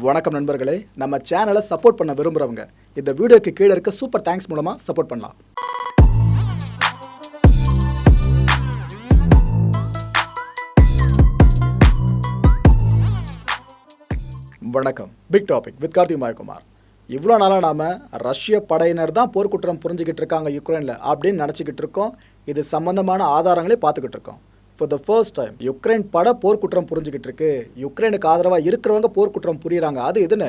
வணக்கம் நண்பர்களே, நம்ம சேனலை சப்போர்ட் பண்ண விரும்புகிறவங்க இந்த வீடியோக்கு கீழே இருக்க சூப்பர் தேங்க்ஸ் மூலமாக சப்போர்ட் பண்ணலாம். வணக்கம். Big topic with Karthik MaayaKumar. இவ்வளோ நாளாக நாம் ரஷ்ய படையினர் தான் போர்க்குற்றம் புரிஞ்சுக்கிட்டு இருக்காங்க யுக்ரைனில் அப்படின்னு நினச்சிக்கிட்டு இருக்கோம். இது சம்பந்தமான ஆதாரங்களே பார்த்துக்கிட்டு இருக்கோம். For the first time Ukraine பட போர்க்குற்றம் புரிஞ்சுக்கிட்டு இருக்கு. யுக்ரைனுக்கு ஆதரவாக இருக்கிறவங்க போர்க்குற்றம் புரியுறாங்க. அது இதுன்னு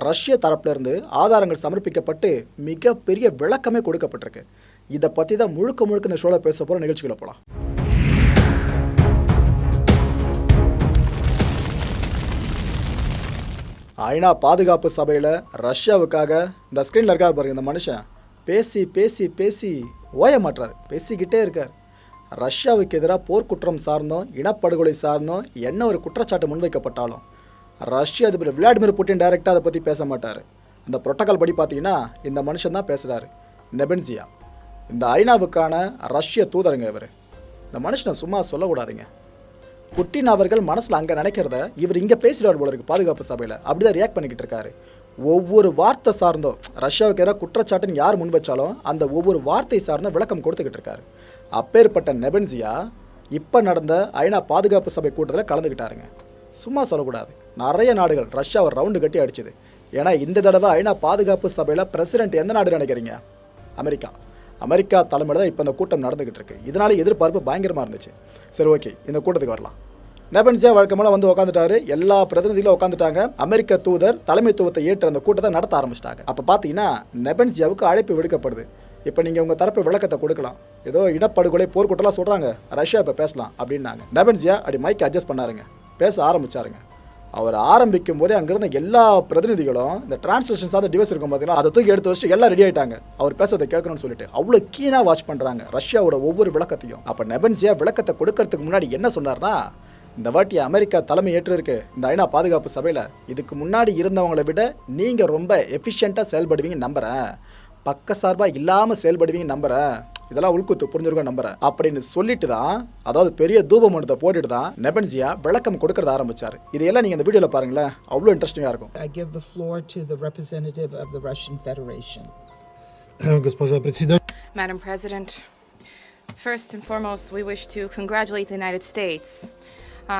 ரஷ்ய தரப்பிலிருந்து ஆதாரங்கள் சமர்ப்பிக்கப்பட்டு மிகப்பெரிய விளக்கமே கொடுக்கப்பட்டிருக்கு. இதை பற்றி தான் முழுக்க இந்த ஷோவில் பேச போகிற நிகழ்ச்சிகளை போகலாம். ஐநா பாதுகாப்பு சபையில் ரஷ்யாவுக்காக இந்த ஸ்க்ரீனில் இருக்கார் பாருங்க, இந்த மனுஷன் பேசி பேசி பேசி ஓய மாட்டார், பேசிக்கிட்டே இருக்கார். ரஷ்யாவுக்கு எதிராக போர்க்குற்றம் சார்ந்தோம், இனப்படுகொலை சார்ந்தோம் என்ன ஒரு குற்றச்சாட்டு முன்வைக்கப்பட்டாலும் ரஷ்ய அதிபர் விளாடிமிர் புட்டின் டைரெக்டாக அதை பற்றி பேச மாட்டார். அந்த புரோட்டோகால் படி பார்த்தீங்கன்னா இந்த மனுஷன் தான் பேசுகிறாரு, நெபென்சியா. இந்த ஐநாவுக்கான ரஷ்ய தூதருங்க இவர். இந்த மனுஷனை சும்மா சொல்லக்கூடாதுங்க. புட்டின் அவர்கள் மனசில் அங்கே நினைக்கிறத இவர் இங்கே பேசிடுவார் போல இருக்குது பாதுகாப்பு சபையில். அப்படி தான் ரியாக்ட் பண்ணிக்கிட்டு இருக்காரு. ஒவ்வொரு வார்த்தை சார்ந்தோம் ரஷ்யாவுக்கு எதிராக குற்றச்சாட்டுன்னு யார் முன் வச்சாலும் அந்த ஒவ்வொரு வார்த்தை சார்ந்த விளக்கம் கொடுத்துக்கிட்டு இருக்காரு. அப்பேற்பட்ட நெபென்சியா இப்போ நடந்த ஐநா பாதுகாப்பு சபை கூட்டத்தில் கலந்துக்கிட்டாருங்க. சும்மா சொல்லக்கூடாது. நிறைய நாடுகள் ரஷ்யாவை ரவுண்டு கட்டி அடிச்சுது. ஏன்னா இந்த தடவை ஐநா பாதுகாப்பு சபையில் பிரசிடென்ட் எந்த நாடு நினைக்கிறீங்க? அமெரிக்கா தலைமையில் தான் இப்போ இந்த கூட்டம் நடந்துக்கிட்டு இருக்கு. இதனால எதிர்பார்ப்பு பயங்கரமாக இருந்துச்சு. சரி, ஓகே, இந்த கூட்டத்துக்கு வரலாம். நெபென்சியா வழக்கமாக வந்து உட்காந்துட்டாரு. எல்லா பிரதிநிதிகளும் உட்காந்துட்டாங்க. அமெரிக்க தூதர் தலைமைத்துவத்தை ஏற்று அந்த கூட்டத்தை நடத்த ஆரம்பிச்சிட்டாங்க. அப்போ பார்த்தீங்கன்னா நெபென்சியாவுக்கு அழைப்பு விடுக்கப்படுது. இப்போ நீங்கள் உங்கள் தரப்பு விளக்கத்தை கொடுக்கலாம். ஏதோ இனப்படுகொலை போர்க்குற்றலாம் சொல்கிறாங்க, ரஷ்யா இப்போ பேசலாம் அப்படின்னாங்க. நெபென்சியா அப்படி மைக்கை அட்ஜஸ்ட் பண்ணாருங்க, பேச ஆரம்பிச்சாருங்க. அவர் ஆரம்பிக்கும் போதே அங்கிருந்த எல்லா பிரதிநிதிகளும் இந்த டிரான்ஸ்லேஷன் சார்ந்த டிவைஸ் இருக்கும் பார்த்தீங்கன்னா அதை தூக்கி எடுத்து வச்சு எல்லாம் ரெடி ஆகிட்டாங்க அவர் பேசுறதை கேட்கணும்னு சொல்லிட்டு. அவ்வளோ கீனாக வாட்ச் பண்ணுறாங்க ரஷ்யாவோட ஒவ்வொரு விளக்கத்தையும். அப்போ நெபென்சியா விளக்கத்தை கொடுக்கறதுக்கு முன்னாடி என்ன சொன்னார்னா, இந்த வாட்டி அமெரிக்கா தலைமை ஏற்று இருக்கு இந்த ஐநா பாதுகாப்பு சபையில். இதுக்கு முன்னாடி இருந்தவங்களை விட நீங்கள் ரொம்ப எஃபிஷியண்ட்டாக செயல்படுவீங்க நம்புகிறேன், பக்க சார்பாக இல்லாமல் செயல்படுவீங்க நம்புகிறேன், இதெல்லாம் உள்குத்து புரிஞ்சிருக்க நம்புறேன் அப்படின்னு சொல்லிட்டு தான், அதாவது பெரிய தூபமண்டத்தை போட்டுட்டு தான் நெபென்சியா விளக்கம் கொடுக்கறத ஆரம்பிச்சாரு. இதையெல்லாம் நீங்க இந்த வீடியோல பாருங்களேன், அவ்வளோ இன்ட்ரெஸ்டிங்கா இருக்கும். I give the floor to the representative of the Russian Federation. Madam President, first and foremost, we wish to congratulate the United States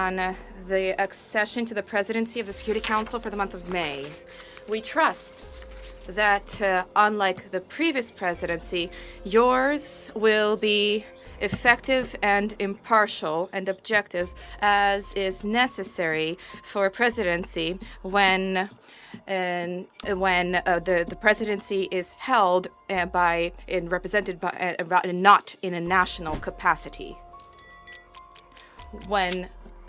on the accession to the presidency of the Security Council for the month of May. We trust that unlike the previous presidency, yours will be effective and impartial and objective as is necessary for a presidency when the presidency is held represented by not in a national capacity. When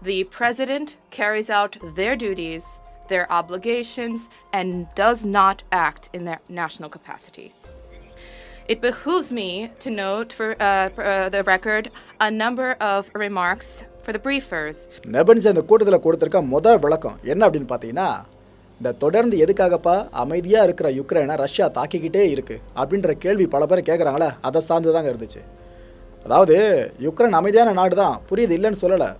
the president carries out their duties, their obligations, and does not act in their national capacity. It behooves me to note for the record a number of remarks for the briefers. Nebenzya இந்த கூட்டத்தில் கொடுத்திருக்க முதல் விளக்கம் என்ன அப்படின்னு பார்த்தீங்கன்னா, இந்த தொடர்ந்து எதுக்காகப்பா அமைதியாக இருக்கிற யுக்ரைனை ரஷ்யா தாக்கிக்கிட்டே இருக்கு அப்படின்ற கேள்வி பல பேர் கேட்குறாங்களே, அதை சார்ந்து தாங்க இருந்துச்சு. அதாவது யுக்ரைன் அமைதியான நாடு தான், புரியுது, இல்லைன்னு சொல்லலை.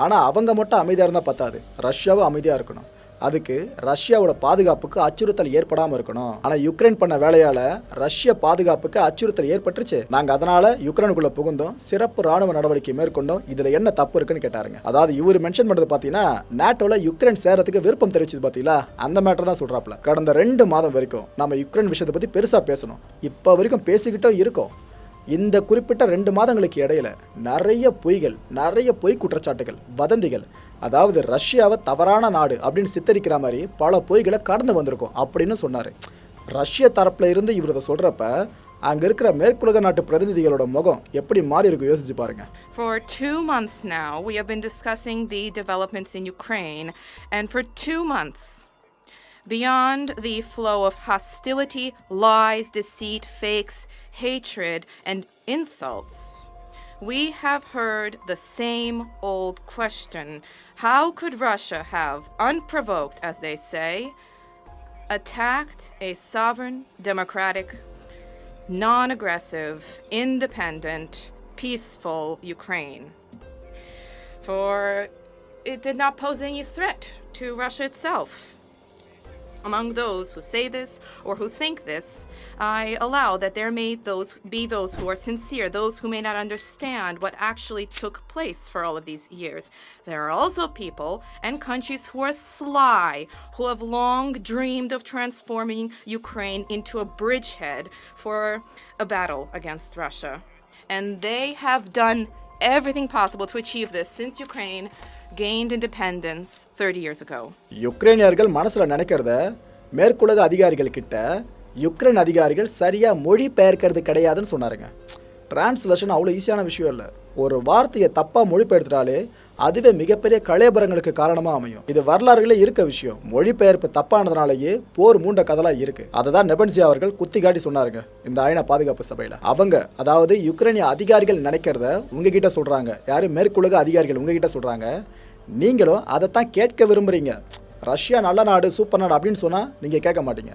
ஆனால் அவங்க மட்டும் அமைதியாக இருந்தால் பத்தாது, ரஷ்யாவும் அமைதியாக இருக்கணும். அதுக்கு ரஷ்யாவோட பாதுகாப்புக்கு அச்சுறுத்தல் ஏற்படாமல் இருக்கணும். ஆனால் யுக்ரைன் பண்ண வேலையால் ரஷ்ய பாதுகாப்புக்கு அச்சுறுத்தல் ஏற்பட்டுருச்சு. நாங்கள் அதனால் யுக்ரைனுக்குள்ளே புகுந்தோம், சிறப்பு ராணுவ நடவடிக்கை மேற்கொண்டோம். இதில் என்ன தப்பு இருக்குன்னு கேட்டாருங்க. அதாவது இவர் மென்ஷன் பண்ணுறது பார்த்தீங்கன்னா, நேட்டோவில் யுக்ரைன் சேரத்துக்கு விருப்பம் தெரிவிச்சது பார்த்தீங்களா, அந்த மேட்டர் தான் சொல்கிறாப்புல. கடந்த 2 மாதம் வரைக்கும் நம்ம யுக்ரைன் விஷயத்தை பற்றி பெருசாக பேசணும், இப்போ வரைக்கும் பேசிக்கிட்டோ இருக்கோம். இந்த குறிப்பிட்ட 2 மாதங்களுக்கு இடையில நிறைய பொய்கள், நிறைய பொய் குற்றச்சாட்டுகள், வதந்திகள், அதாவது ரஷ்யாவை தவறான நாடு அப்படின்னு சித்தரிக்கிற மாதிரி பல பொய்களை கடந்து வந்திருக்கும் அப்படின்னு சொன்னார். ரஷ்ய தரப்புல இருந்து இவர் இதை சொல்கிறப்ப அங்கே இருக்கிற மேற்குலக நாட்டு பிரதிநிதிகளோட முகம் எப்படி மாறி இருக்கும் யோசிச்சு பாருங்க. For 2 months now, we have been discussing the developments in Ukraine, and for 2 months, beyond the flow of hostility, lies, deceit, fakes, hatred, and insults, we have heard the same old question. How could Russia have, unprovoked as they say, attacked a sovereign, democratic, non-aggressive, independent, peaceful Ukraine? For it did not pose any threat to Russia itself. Among those who say this or who think this, I allow that there may be those who are sincere, those who may not understand what actually took place for all of these years. There are also people and countries who are sly, who have long dreamed of transforming Ukraine into a bridgehead for a battle against Russia. And they have done everything possible to achieve this since Ukraine gained independence 30 years ago. யுக்ரைனியர்கள் மனசுல நினைக்கிறத மேற்குலக அதிகாரிகள் கிட்ட Ukraine அதிகாரிகள் சரியா மொழி பெயர்க்கிறது கிடையாதுன்னு சொன்னாருங்க. டிரான்ஸ்லேஷன் அவ்வளோ ஈஸியான விஷயம் இல்லை. ஒரு வார்த்தையை தப்பாக மொழிபெயர்த்தாலே அதுவே மிகப்பெரிய கலையபரங்களுக்கு காரணமாக அமையும். இது வரலாறுகளே இருக்க விஷயம். மொழிபெயர்ப்பு தப்பானதுனாலேயே போர் மூண்ட கதலாக இருக்கு. அதை தான் நெபன்சியா அவர்கள் குத்தி காட்டி சொன்னாருங்க இந்த ஐநா பாதுகாப்பு சபையில். அவங்க அதாவது யுக்ரைனிய அதிகாரிகள் நினைக்கிறத உங்ககிட்ட சொல்கிறாங்க. யாரு மேற்குலக அதிகாரிகள் உங்ககிட்ட சொல்கிறாங்க. நீங்களும் அதைத்தான் கேட்க விரும்புகிறீங்க. ரஷ்யா நல்ல நாடு சூப்பர் நாடு அப்படின்னு சொன்னால் நீங்கள் கேட்க மாட்டீங்க.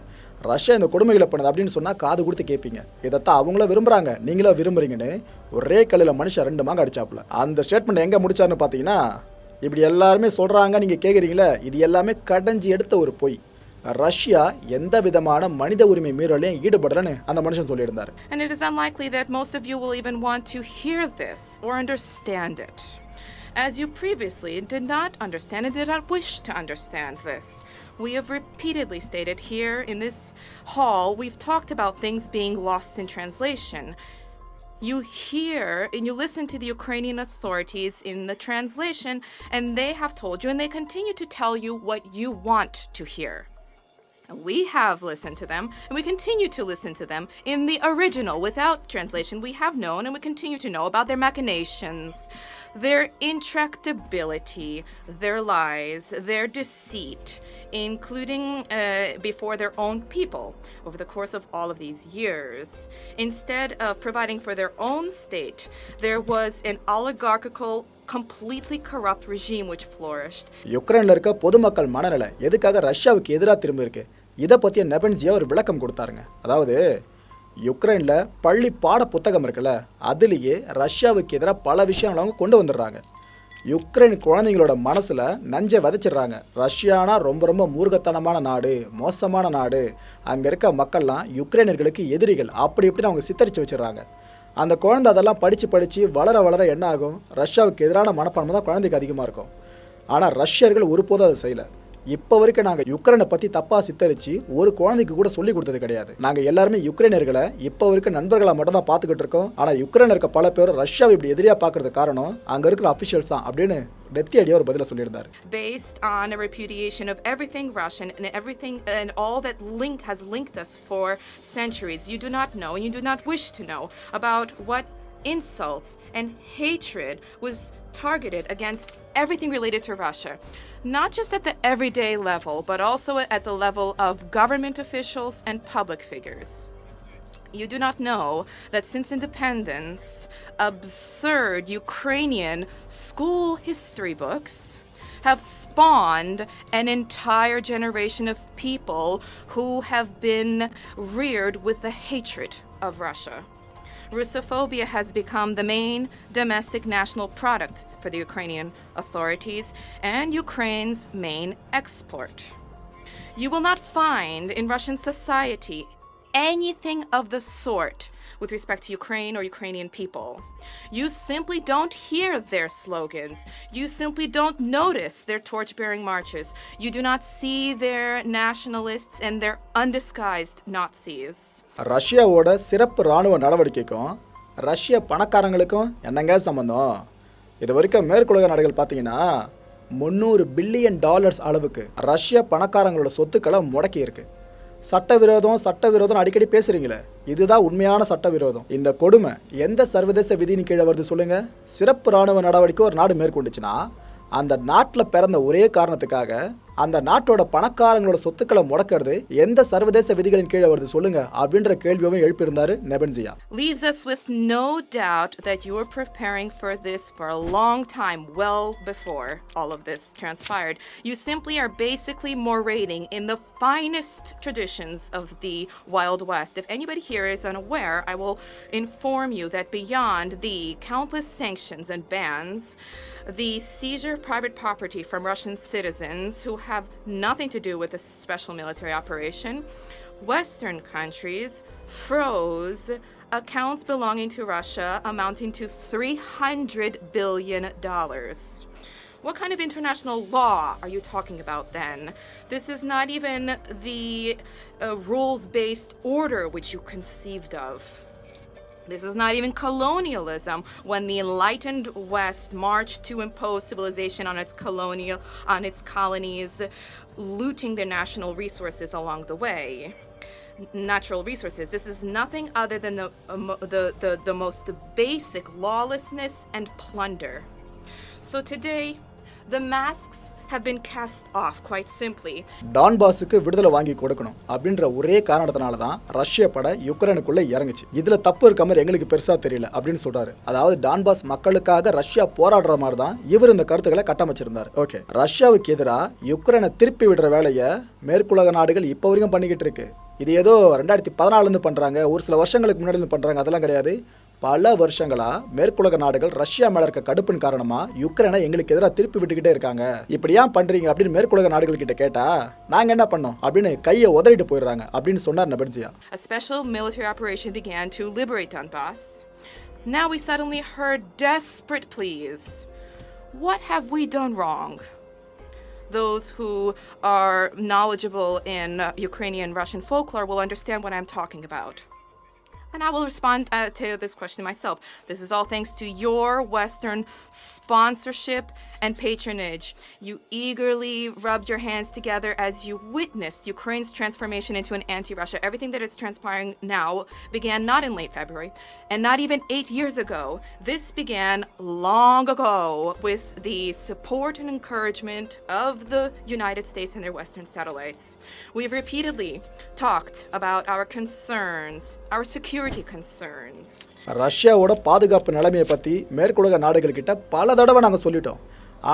ரஷ்யா இந்த கொடுமைகளை பண்ணுது அப்படின்னு சொன்னால் காது கொடுத்து கேட்பீங்க. இதைத்தான் அவங்களும் விரும்புகிறாங்க, நீங்களும் விரும்புறீங்கன்னு ஒரே கல்லில் மனுஷன் 2 மாங்க அடிச்சாப்புல. அந்த ஸ்டேட்மெண்ட் எங்கே முடிச்சாருன்னு பார்த்தீங்கன்னா, இப்படி எல்லாருமே சொல்கிறாங்க, நீங்கள் கேட்குறீங்களே, இது எல்லாமே கடைஞ்சி எடுத்த ஒரு பொய். ரஷ்யா எந்த விதமான மனித உரிமை மீறலையும் ஈடுபடலன்னு அந்த மனுஷன் சொல்லியிருந்தார். And it is unlikely that most of you will even want to hear this or understand it, as you previously did not understand and did not wish to understand this. We have repeatedly stated here in this hall, we've talked about things being lost in translation. You hear and you listen to the Ukrainian authorities in the translation, and they have told you and they continue to tell you what you want to hear. We have listened to them, and we continue to listen to them in the original. Without translation, we have known and we continue to know about their machinations, their intractability, their lies, their deceit, including before their own people over the course of all of these years. Instead of providing for their own state, there was an oligarchical, completely corrupt regime which flourished. யுக்ரைன்ல இருக்க பொதுமக்கள் மனநிலை எதுக்காக ரஷ்யாவுக்கு எதிராக திரும்பி இருக்கு, இதை பற்றிய நெபன்சியா ஒரு விளக்கம் கொடுத்தாருங்க. அதாவது யுக்ரைனில் பள்ளி பாட புத்தகம் இருக்குல்ல, அதுலேயே ரஷ்யாவுக்கு எதிராக பல விஷயங்கள் அவங்க கொண்டு வந்துடுறாங்க. யுக்ரைன் குழந்தைங்களோட மனசில் நஞ்சை விதைச்சிடுறாங்க. ரஷ்யானா ரொம்ப ரொம்ப மூர்க்கத்தனமான நாடு, மோசமான நாடு, அங்கே இருக்க மக்கள்லாம் யுக்ரைனர்களுக்கு எதிரிகள், அப்படி இப்படின்னு அவங்க சித்தரித்து வச்சிடறாங்க. அந்த குழந்தை அதெல்லாம் படித்து வளர வளர என்ன ஆகும், ரஷ்யாவுக்கு எதிரான மனப்பான்மை தான் குழந்தைக்கு அதிகமாக இருக்கும். ஆனால் ரஷ்யர்கள் ஒருபோதும் அதை செய்யலை. இப்போ வரைக்கும் நாங்கள் யுக்ரைனை பற்றி தப்பாக சித்தரித்து ஒரு குழந்தைக்கு கூட சொல்லி கொடுத்தது கிடையாது. நாங்கள் எல்லாருமே யுக்ரைனர்களை இப்போ வரைக்கும் நண்பர்களாக மட்டும் தான் பார்த்துக்கிட்டு இருக்கோம். ஆனால் யுக்ரைனில் இருக்க பல பேர் ரஷ்யாவை இப்படி எதிரியாக பார்க்கறது காரணம் அங்கே இருக்கிற அஃபிஷியல்ஸ் தான் அப்படின்னு டெத்தி ஐடியா ஒரு பதில சொல்லியிருந்தார். Based on a repudiation of everything Russian and everything and all that has linked us for centuries, you do not know and you do not wish to know about what insults and hatred was targeted against everything related to Russia. Not just at the everyday level, but also at the level of government officials and public figures. You do not know that since independence, absurd Ukrainian school history books have spawned an entire generation of people who have been reared with the hatred of Russia. Russophobia has become the main domestic national product for the Ukrainian authorities and Ukraine's main export. You will not find in Russian society anything of the sort with respect to Ukraine or Ukrainian people. You simply don't hear their slogans. You simply don't notice their torch-bearing marches. You do not see their nationalists and their undisguised Nazis. ரஷ்யாவோட சிறப்பு இராணுவ நடவடிக்கைக்கும் ரஷ்ய பணக்காரங்களுக்கும் என்னங்க சம்பந்தம்? இது வரைக்கும் மேற்குலக நாடுகள் பார்த்தீங்கன்னா $300 பில்லியன் அளவுக்கு ரஷ்ய பணக்காரங்களோட சொத்துக்களை முடக்கி இருக்கு. சட்டவிரோதம் அடிக்கடி பேசுறீங்களே, இதுதான் உண்மையான சட்டவிரோதம். இந்த கொடுமை எந்த சர்வதேச விதியின் கீழே வருது சொல்லுங்க? சிறப்பு இராணுவ நடவடிக்கை ஒரு நாடு மேற்கொண்டுச்சுன்னா அந்த நாட்டில் பிறந்த ஒரே காரணத்துக்காக அந்த நாட்டோட பணக்காரங்களோட சொத்துக்களை முடக்கிறது எந்த சர்வதேச விதிகளின் கீழே வருது சொல்லுங்க அப்படின்ற கேள்வியும் எழுப்பியிருந்தாரு நெபன்சியா. Leaves us with no doubt that you were preparing for this for a long time, well before all of this transpired. You simply are basically morating in the finest traditions of the Wild West. If anybody here is unaware, I will inform you that beyond the countless sanctions and bans, the seizure of private property from Russian citizens who have nothing to do with the special military operation, Western countries froze accounts belonging to Russia amounting to $300 billion. What kind of international law are you talking about then? This is not even the rules-based order which you conceived of. This is not even colonialism when the enlightened West marched to impose civilization on its colonies, looting their national resources along the way. Natural resources. This is nothing other than the most basic lawlessness and plunder. So today, the masks have been cast off quite simply. டான்பாஸுக்கு விடுதலை வாங்கி கொடுக்கணும் அப்படின்ற ஒரே காரணத்தினால தான் ரஷ்ய படை யுக்ரைனுக்குள்ள இறங்குச்சு. இதுல தப்பு இருக்க மாதிரி எங்களுக்கு பெருசா தெரியல அப்படின்னு சொல்றாரு. அதாவது டான்பாஸ் மக்களுக்காக ரஷ்யா போராடுற மாதிரி தான் இவர் இந்த கருத்துக்களை கட்டமைச்சிருந்தார். ஓகே, ரஷ்யாவுக்கு எதிராக யுக்ரைனை திருப்பி விடுற வேலையை மேற்குலக நாடுகள் இப்போ வரைக்கும் பண்ணிக்கிட்டு இருக்கு. இது ஏதோ 2014 பண்றாங்க, ஒரு சில வருஷங்களுக்கு முன்னாடி பண்றாங்க, அதெல்லாம் கிடையாது. பல வருஷங்களா மேற்குலக நாடுகள் ரஷ்யா மேல இருக்க கடுப்பின் காரணமா யுக்ரைனை எங்களுக்கு எதிராக திருப்பி விட்டுக்கிட்டே இருக்காங்க. இப்படி ஏன் பண்றீங்க அப்படின்னு மேற்குலக நாடுகள் கிட்ட கேட்டா நாங்க என்ன பண்ணோம் அப்படின்னு கையை உதறிட்டு போயிடுறாங்க அப்படின்னு சொன்னார் நெபன்சியா. A special military operation began to liberate Donbass. Now we suddenly heard desperate pleas. What have we done wrong? Those who are knowledgeable in Ukrainian Russian folklore will understand what I'm talking about. And I will respond to this question myself. This is all thanks to your Western sponsorship and patronage. You eagerly rubbed your hands together as you witnessed Ukraine's transformation into an anti-Russia. Everything that is transpiring now began not in late February and not even 8 years ago. This began long ago with the support and encouragement of the United States and their Western satellites. We've repeatedly talked about our concerns, our security concerns. ரஷ்யாவோட பாதுகாப்பு நிலைமையை பத்தி மேற்குலக நாடுகள் கிட்ட பல தடவை நாங்க சொல்லிட்டோம்.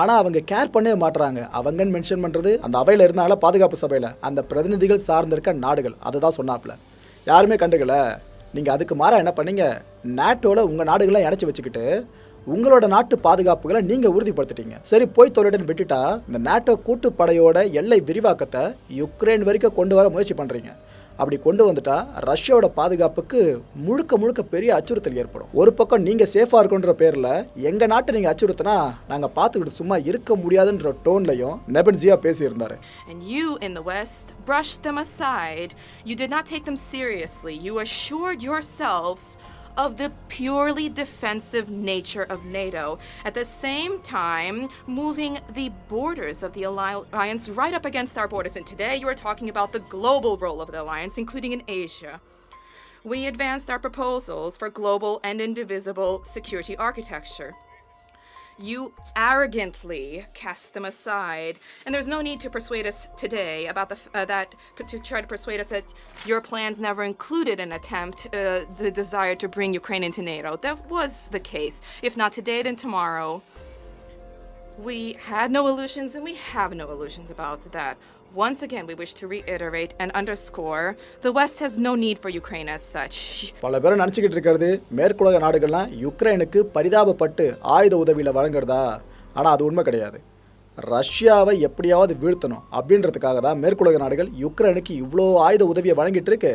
ஆனா அவங்க கேர் பண்ணவே மாட்றாங்க. அவங்கன்னு மென்ஷன் பண்றது அந்த அவையில இருந்தால பாதுகாப்பு சபையில அந்த பிரதிநிதிகள் சார்ந்திருக்க நாடுகள் அதுதான் சொன்னாப்ல. யாருமே கண்டுக்கல. நீங்க அதுக்கு மாறா என்ன பண்ணீங்க? நாட்டோட உங்க நாடுகளை இணைச்சு வச்சுக்கிட்டு உங்களோட நாட்டு பாதுகாப்புகளை நீங்க உறுதிப்படுத்திட்டீங்க. சரி போய் தொழிலுடன் விட்டுட்டா இந்த நாட்டோ கூட்டுப்படையோட எல்லை விரிவாக்கத்தை யுக்ரைன் வரைக்கும் கொண்டு வர முயற்சி பண்றீங்க. அப்படி கொண்டு வந்துட்டா ரஷ்யாவோட பாதுகாப்புக்கு முழுக்க முழுக்க பெரிய அச்சுறுத்தல் ஏற்படும். ஒரு பக்கம் நீங்க சேஃபா இருக்குன்ற பேர்ல எங்க நாட்டை நீங்க அச்சுறுத்தினா நாங்க பார்த்துக்கிட்டு சும்மா இருக்க முடியாதுன்ற டோன்லயும் நெபன்சியா பேசியிருந்தாரு. And you in the West brushed them aside. You did not take them seriously. You assured yourselves of the purely defensive nature of NATO, at the same time moving the borders of the alliance right up against our borders. And today you are talking about the global role of the alliance, including in Asia. We advanced our proposals for global and indivisible security architecture. You arrogantly cast them aside, and there's no need to persuade us today about to try to persuade us that your plans never included an attempt, the desire to bring Ukraine into NATO. That was the case. If not today, then tomorrow. We had no illusions, and we have no illusions about that. Once again, we wish to reiterate and underscore the West has no need for Ukraine as such. பல பேர் நினச்சிக்கிட்டு இருக்கிறது மேற்குலக நாடுகள்லாம் யுக்ரைனுக்கு பரிதாபப்பட்டு ஆயுத உதவியில் வழங்குறதா. ஆனால் அது உண்மை கிடையாது. ரஷ்யாவை எப்படியாவது வீழ்த்தணும் அப்படின்றதுக்காக தான் மேற்குலக நாடுகள் யுக்ரைனுக்கு இவ்வளோ ஆயுத உதவியை வழங்கிட்டு இருக்கு.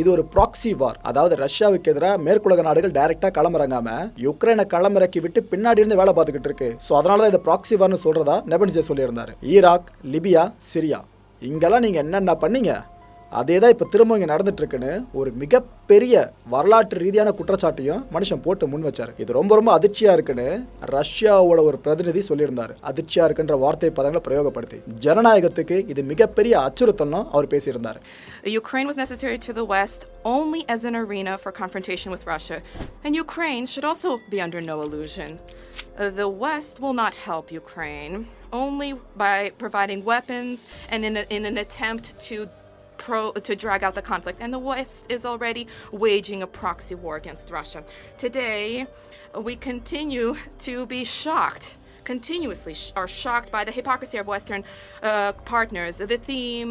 இது ஒரு ப்ராக்சி வார். அதாவது ரஷ்யாவுக்கு எதிராக மேற்குலக நாடுகள் டைரக்டா களமிறங்காம யுக்ரைனை களமிறக்கி விட்டு பின்னாடி இருந்து வேலை பார்த்துக்கிட்டு இருக்கு. ஸோ அதனால தான் இந்த ப்ராக்சி வார்னு சொல்றதா நெபன்சியா சொல்லியிருந்தாரு. ஈராக், லிபியா, சிரியா இங்கெல்லாம் நீங்கள் என்னென்ன பண்ணீங்க அதே தான் இப்போ திரும்ப இங்கே நடந்துட்டு இருக்குன்னு ஒரு மிகப்பெரிய வரலாற்று ரீதியான குற்றச்சாட்டையும் மனுஷன் போட்டு முன் வச்சார். இது ரொம்ப ரொம்ப அதிர்ச்சியாக இருக்குன்னு ரஷ்யாவோட ஒரு பிரதிநிதி சொல்லியிருந்தார். அதிர்ச்சியாக இருக்குன்ற வார்த்தை பதங்களை பிரயோகப்படுத்தி ஜனநாயகத்துக்கு இது மிகப்பெரிய அச்சுறுத்தல்னு அவர் பேசியிருந்தார். Ukraine was necessary to the West only as an arena for confrontation with Russia, and Ukraine should also be under no illusion. The West will not help Ukraine only by providing weapons and in an attempt to drag out the conflict, and the West is already waging a proxy war against Russia. Today, we continue to be continuously are shocked by the hypocrisy of Western partners. The theme,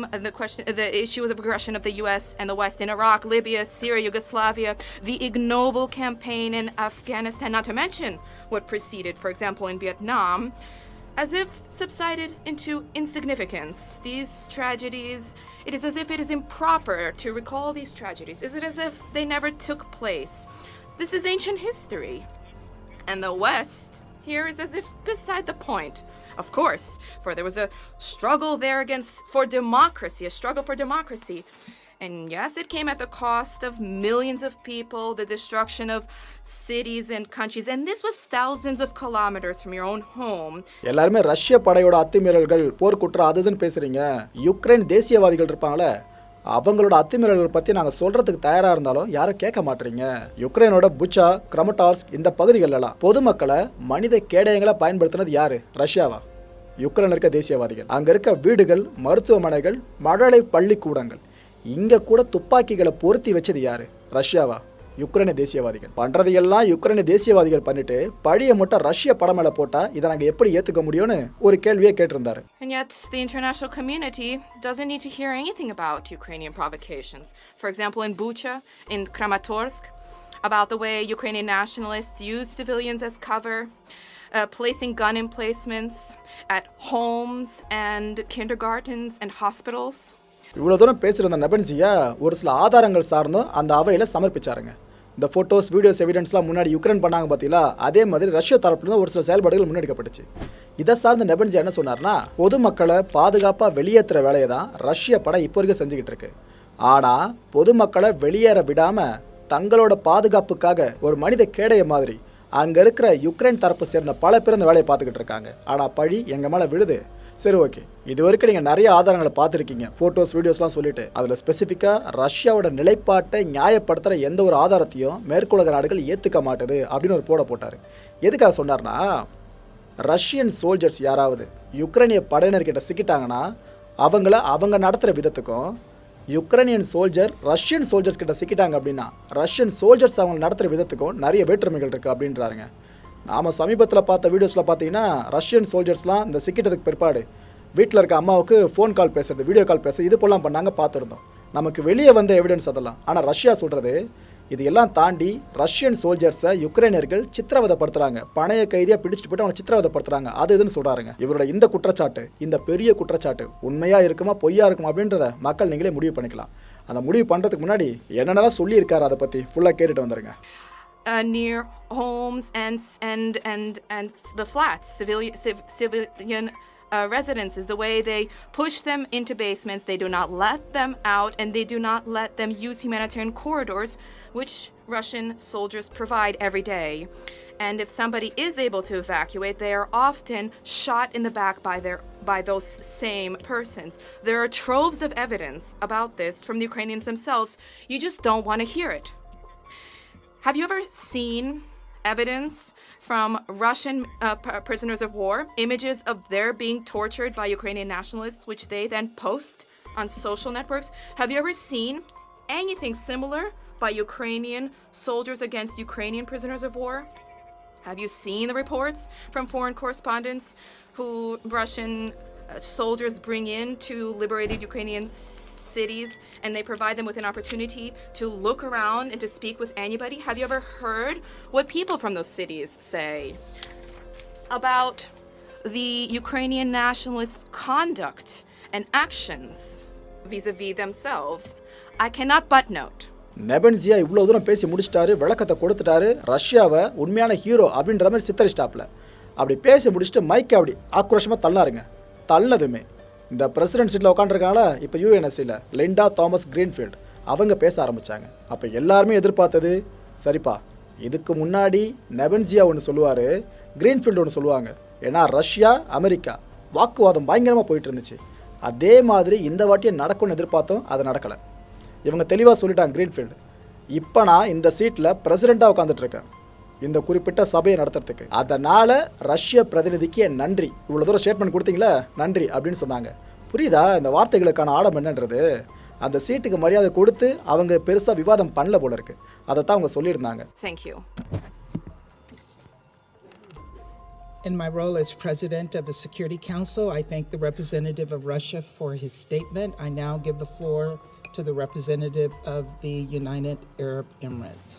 the issue of the progression of the U.S. and the West in Iraq, Libya, Syria, Yugoslavia, the ignoble campaign in Afghanistan, not to mention what preceded, for example, in Vietnam. as if subsided into insignificance. These tragedies, it is as if it is improper to recall these tragedies. Is it as if they never took place? This is ancient history. And the West here is as if beside the point. Of course, for there was a struggle there for democracy, a struggle for democracy. And yes, it came at the cost of millions of people, the destruction of cities and countries. And this was thousands of kilometers from your own home. எல்லாருமே ரஷ்ய படையோட அத்துமீறல்கள் போர்க்குற்றம் அதுதான் பேசுறீங்க. Ukraine தேசியவாதிகள் இருப்பாங்களே, அவங்களோட அத்துமீறல்கள் பற்றி நாங்கள் சொல்கிறதுக்கு தயாராக இருந்தாலும் யாரும் கேட்க மாட்டீங்க. யுக்ரைனோட புச்சா, கிரமட்டார்ஸ்க் இந்த பகுதிகளெல்லாம் பொதுமக்களை மனித கேடயங்களை பயன்படுத்தினது யார்? ரஷ்யாவா? யுக்ரைன் இருக்க தேசியவாதிகள். அங்கே இருக்க வீடுகள், மருத்துவமனைகள், மழலை பள்ளிக்கூடங்கள், இங்கே கூட துப்பாக்கிகளை பொருத்தி வச்சது யார்? ரஷ்யாவா? யுக்ரைன தேசியவாதிகள். பண்ணுறதையெல்லாம் யுக்ரைன தேசியவாதிகள் பண்ணிட்டு பழியை மட்டும் ரஷ்ய படம் மேலே போட்டால் இதை நாங்கள் எப்படி ஏற்றுக்க முடியும்னு ஒரு கேள்வியே கேட்டிருந்தாரு. And yet the international community doesn't need to hear anything about Ukrainian provocations. For example, in Bucha, in Kramatorsk, about the way Ukrainian nationalists use civilians as cover, placing gun emplacements at homes and kindergartens and hospitals. இவ்வளோ தூரம் பேசுகிற நெபன்சியா ஒரு சில ஆதாரங்கள் சார்ந்தும் அந்த அவையில் சமர்ப்பிச்சாருங்க. இந்த ஃபோட்டோஸ், வீடியோஸ், எவிடன்ஸ்லாம் முன்னாடி யுக்ரைன் பண்ணாங்க பார்த்தீங்களா, அதே மாதிரி ரஷ்ய தரப்புலேருந்து ஒரு சில செயல்பாடுகள் முன்னெடுக்கப்பட்டுச்சு. இதை சார்ந்த நெபன்சியா என்ன சொன்னார்னா, பொதுமக்களை பாதுகாப்பாக வெளியேற்றுற வேலையை தான் ரஷ்ய படை இப்போ வரைக்கும் செஞ்சுக்கிட்டு இருக்கு. ஆனால் பொதுமக்களை வெளியேற விடாமல் தங்களோட பாதுகாப்புக்காக ஒரு மனித கேடைய மாதிரி அங்கே இருக்கிற யுக்ரைன் தரப்பு சேர்ந்த பல பேர் இந்த வேலையை பார்த்துக்கிட்டு இருக்காங்க. ஆனால் பழி எங்கள் மேலே விழுது. சரி, ஓகே, இது வரைக்கும் நீங்கள் நிறைய ஆதாரங்களை பார்த்துருக்கீங்க, ஃபோட்டோஸ், வீடியோஸ்லாம் சொல்லிட்டு, அதில் ஸ்பெசிஃபிக்காக ரஷ்யாவோட நிலைப்பாட்டை நியாயப்படுத்துகிற எந்த ஒரு ஆதாரத்தையும் மேற்குலக நாடுகள் ஏற்றுக்க மாட்டுது அப்படின்னு ஒரு போட்டார். எதுக்காக சொன்னார்னா, ரஷ்யன் சோல்ஜர்ஸ் யாராவது யுக்ரைனிய படையினர்கிட்ட சிக்கிட்டாங்கன்னா அவங்க நடத்துகிற விதத்துக்கும், யுக்ரைனியன் சோல்ஜர் ரஷ்யன் சோல்ஜர்ஸ் கிட்ட சிக்கிட்டாங்க அப்படின்னா ரஷ்யன் சோல்ஜர்ஸ் அவங்க நடத்துகிற விதத்துக்கும் நிறைய வேற்றுமைகள் இருக்குது அப்படின்றாருங்க. நாம் சமீபத்தில் பார்த்த வீடியோஸில் பார்த்தீங்கன்னா ரஷ்யன் சோல்ஜர்ஸ்லாம் இந்த சிக்கிட்டதுக்கு பிற்பாடு வீட்டில் இருக்க அம்மாவுக்கு ஃபோன் கால் பேசுறது, வீடியோ கால் பேசுறது, இது போலாம் பண்ணாங்க, பார்த்துருந்தோம். நமக்கு வெளியே வந்த எவிடன்ஸ் அதெல்லாம். ஆனால் ரஷ்யா சொல்கிறது, இது எல்லாம் தாண்டி ரஷ்யன் சோல்ஜர்ஸை யுக்ரைனியர்கள் சித்திரவதைப்படுத்துகிறாங்க, பணைய கைதியாக பிடிச்சிட்டு போய்ட்டு அவங்க சித்திரவதைப்படுத்துகிறாங்க, அது இதுன்னு சொல்கிறாருங்க. இவரோட இந்த குற்றச்சாட்டு, இந்த பெரிய குற்றச்சாட்டு உண்மையாக இருக்குமா பொய்யா இருக்குமா அப்படின்றத மக்கள் நீங்களே முடிவு பண்ணிக்கலாம். அந்த முடிவு பண்ணுறதுக்கு முன்னாடி என்னென்னலாம் சொல்லியிருக்காரு அதை பற்றி ஃபுல்லாக கேட்டுட்டு வந்துடுங்க. Near homes and the flats, civilian residences, the way they push them into basements, they do not let them out, and they do not let them use humanitarian corridors, which Russian soldiers provide every day. And if somebody is able to evacuate, they are often shot in the back by those same persons. There are troves of evidence about this from the Ukrainians themselves. You just don't want to hear it. Have you ever seen evidence from Russian prisoners of war, images of their being tortured by Ukrainian nationalists, which they then post on social networks? Have you ever seen anything similar by Ukrainian soldiers against Ukrainian prisoners of war? Have you seen the reports from foreign correspondents who Russian soldiers bring in to liberated Ukrainian cities, and they provide them with an opportunity to look around and to speak with anybody? Have you ever heard what people from those cities say about the Ukrainian nationalists' conduct and actions vis-a-vis themselves? I cannot but note. நெபன்சியா இவ்வளோ தூரம் பேசி முடிச்சிட்டாரு, விளக்கத்தை கொடுத்துட்டாரு, ரஷ்யாவை உண்மையான hero அப்படின்ற மாதிரி சித்தரிச்சிட்டாப்ல. அப்படி பேசி முடிச்சுட்டு மைக்கை அப்படி ஆக்ரோஷமாக தள்ளாருங்க. தள்ளதுமே இந்த பிரசிடென்ட் சீட்டில் உட்காந்துருக்காங்களா இப்போ யூஎன்எஸ்சியில் லிண்டா தாமஸ் கிரீன்ஃபீல்ட், அவங்க பேச ஆரம்பித்தாங்க. அப்போ எல்லாருமே எதிர்பார்த்தது, சரிப்பா இதுக்கு முன்னாடி நெபன்சியா ஒன்று சொல்லுவார், கிரீன்ஃபீல்டு ஒன்று சொல்லுவாங்க. ஏன்னா ரஷ்யா அமெரிக்கா வாக்குவாதம் பயங்கரமாக போயிட்டு இருந்துச்சு. அதே மாதிரி இந்த வாட்டியும் நடக்கும்னு எதிர்பார்த்தோம், அது நடக்கலை. இவங்க தெளிவாக சொல்லிட்டாங்க கிரீன்ஃபீல்டு, இப்போ நான் இந்த சீட்டில் பிரசிடெண்ட்டாக உட்காந்துட்ருக்கேன் இந்த குறிப்பிட்ட சபையை நடத்துறதுக்கு, அதனால் ரஷ்ய பிரதிநிதிக்கு என் நன்றி, இவ்வளோ தூரம் ஸ்டேட்மெண்ட் கொடுத்தீங்களா நன்றி அப்படின்னு சொன்னாங்க. புரியுதா இந்த வார்த்தைகளுக்கான ஆழம் என்னன்றது? அந்த சீட்டுக்கு மரியாதை கொடுத்து அவங்க பெருசாக விவாதம் பண்ணல போல இருக்கு, அதை தான் அவங்க சொல்லியிருந்தாங்க. Thank you. In my role as President of the Security Council, I thank the representative of Russia for his statement. I now give the floor to the representative of the United Arab Emirates.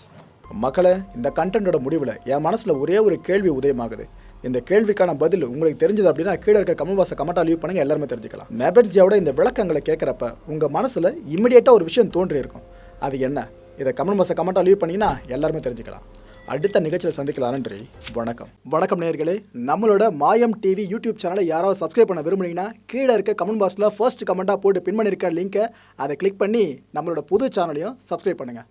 மக்களே, இந்த கண்டென்ட்டோட முடிவில் என் மனசில் ஒரே ஒரு கேள்வி உதயமாகுது. இந்த கேள்விக்கான பதில் உங்களுக்கு தெரிஞ்சது அப்படின்னா கீழே இருக்க கமெண்ட் பாக்ஸை கமெண்ட்டாக லீவ் பண்ணுங்கள், எல்லாருமே தெரிஞ்சுக்கலாம். நெபர்ஜியோட இந்த விளக்கங்களை கேட்குறப்ப உங்கள் மனசில் இமிடியேட்டாக ஒரு விஷயம் தோன்றி இருக்கும். அது என்ன? இதை கமெண்ட் பாக்ஸை கமெண்ட்டாக லீவ் பண்ணிங்கன்னா எல்லாருமே தெரிஞ்சுக்கலாம். அடுத்த நிகழ்ச்சியில் சந்திக்கலாம். நன்றி, வணக்கம். வணக்கம் நேயர்களே, நம்மளோட மாயம் டிவி யூடியூப் சேனலை யாராவது சப்ஸ்கிரைப் பண்ண விரும்புனீங்கன்னா கீழே இருக்க கமெண்ட் பாக்ஸில் ஃபர்ஸ்ட் கமெண்ட்டாக போட்டு பின் பண்ணியிருக்க லிங்கை அதை கிளிக் பண்ணி நம்மளோட புது சேனலையும் சப்ஸ்கிரைப் பண்ணுங்கள்.